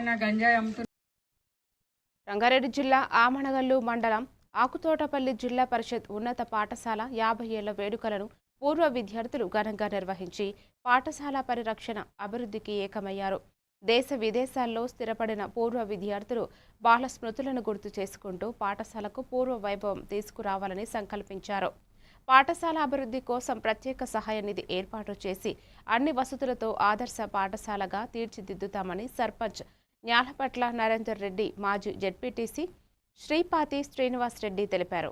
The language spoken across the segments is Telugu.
ఎవరైనా గంజాయి అమ్ముతున్నారు. రంగారెడ్డి జిల్లా ఆమనగల్లు మండలం ఆకుతోటపల్లి జిల్లా పరిషత్ ఉన్నత పాఠశాల 50 ఏళ్ల వేడుకలను పూర్వ విద్యార్థులు ఘనంగా నిర్వహించి పాఠశాల పరిరక్షణ అభివృద్ధికి ఏకమయ్యారు. దేశ విదేశాల్లో స్థిరపడిన పూర్వ విద్యార్థులు బాల స్మృతులను గుర్తు చేసుకుంటూ పాఠశాలకు పూర్వ వైభవం తీసుకురావాలని సంకల్పించారు. పాఠశాల అభివృద్ధి కోసం ప్రత్యేక సహాయ నిధి ఏర్పాటు చేసి అన్ని వసతులతో ఆదర్శ పాఠశాలగా తీర్చిదిద్దుతామని సర్పంచ్ న్యాలపట్ల నరేందర్ రెడ్డి, మాజీ జెడ్పీటీసీ శ్రీపాతి శ్రీనివాస్ రెడ్డి తెలిపారు.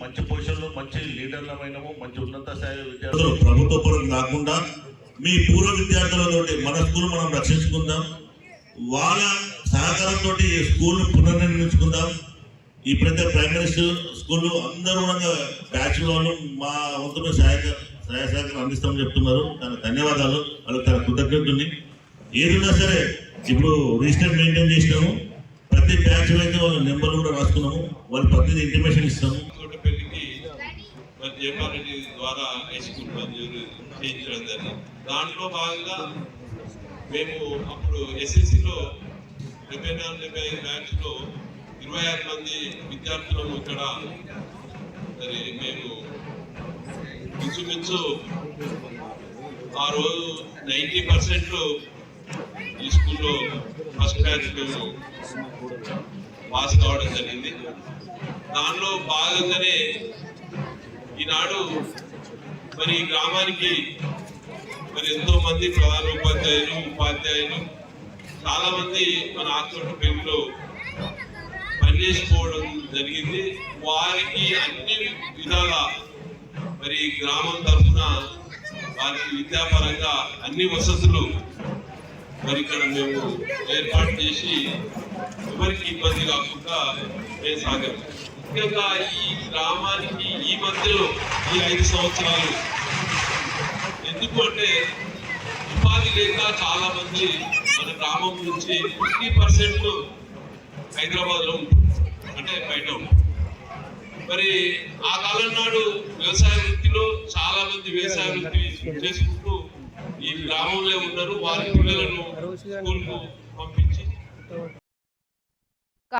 మంచి పొజిషన్లో మంచి లీడర్లమైనము, మంచి ఉన్నత స్థాయి విద్యార్థులు ప్రభుత్వ పరం కాకుండా మీ పూర్వ విద్యార్థులతోటి మన స్కూల్ మనం రక్షించుకుందాం. వాళ్ళ సహకారంతో ఈ స్కూల్ పునర్నిర్మించుకుందాం. ఇప్పుడైతే ప్రైమరీ స్కూల్ అందరూ బ్యాచ్ వాళ్ళు మా వంతు సహాయసహకారం అందిస్తామని చెప్తున్నారు. దానికి ధన్యవాదాలు. వాళ్ళకి తన కృతజ్ఞతలు. ఏదైనా సరే ఇప్పుడు రిజిస్టర్ మెయింటైన్ చేసినాము. ప్రతి బ్యాచ్ అయితే వాళ్ళ నెంబర్లు కూడా రాసుకున్నాము. వాళ్ళు ప్రతి ఇంటిమేషన్ ఇస్తాము. జేపారెడ్డి ద్వారా హై స్కూల్ మంజూరు చేయించడం జరిగింది. దాంట్లో భాగంగా మేము అప్పుడు ఎస్ఎస్సిలో 74-75 బ్యాచ్లో 26 మంది విద్యార్థులను ఇక్కడ మరి మేము ఇంచుమించు ఆ రోజు 90% ఈ స్కూల్లో ఫస్ట్ బ్యాచ్ మేము పాస్ కావడం జరిగింది. దానిలో భాగంగానే ఈనాడు మరి గ్రామానికి మరి ఎంతో మంది ప్రధాన ఉపాధ్యాయులు చాలా మంది మన ఆకుతోటపల్లిలో పనిచేసుకోవడం జరిగింది. వారికి అన్ని విధాల మరి గ్రామం తరఫున వారికి విద్యాపరంగా అన్ని వసతులు మరి ఇక్కడ మేము ఏర్పాటు చేసి ఎవరికి ఇబ్బంది కాకుండా మేము సాగాం. ముఖ్యంగా ఈ గ్రామానికి ఈ మధ్యలో ఈ 5 సంవత్సరాలు ఎందుకు అంటే ఉపాధి లేక చాలా మంది మన గ్రామం నుంచి 50% హైదరాబాద్లో అంటే బయట మరి ఆ కాలం నాడు వ్యవసాయ వృత్తిలో చాలా మంది వ్యవసాయ వృత్తి చేసుకుంటూ ఈ గ్రామంలో ఉన్నారు. వారి పిల్లలను స్కూల్కు పంపించి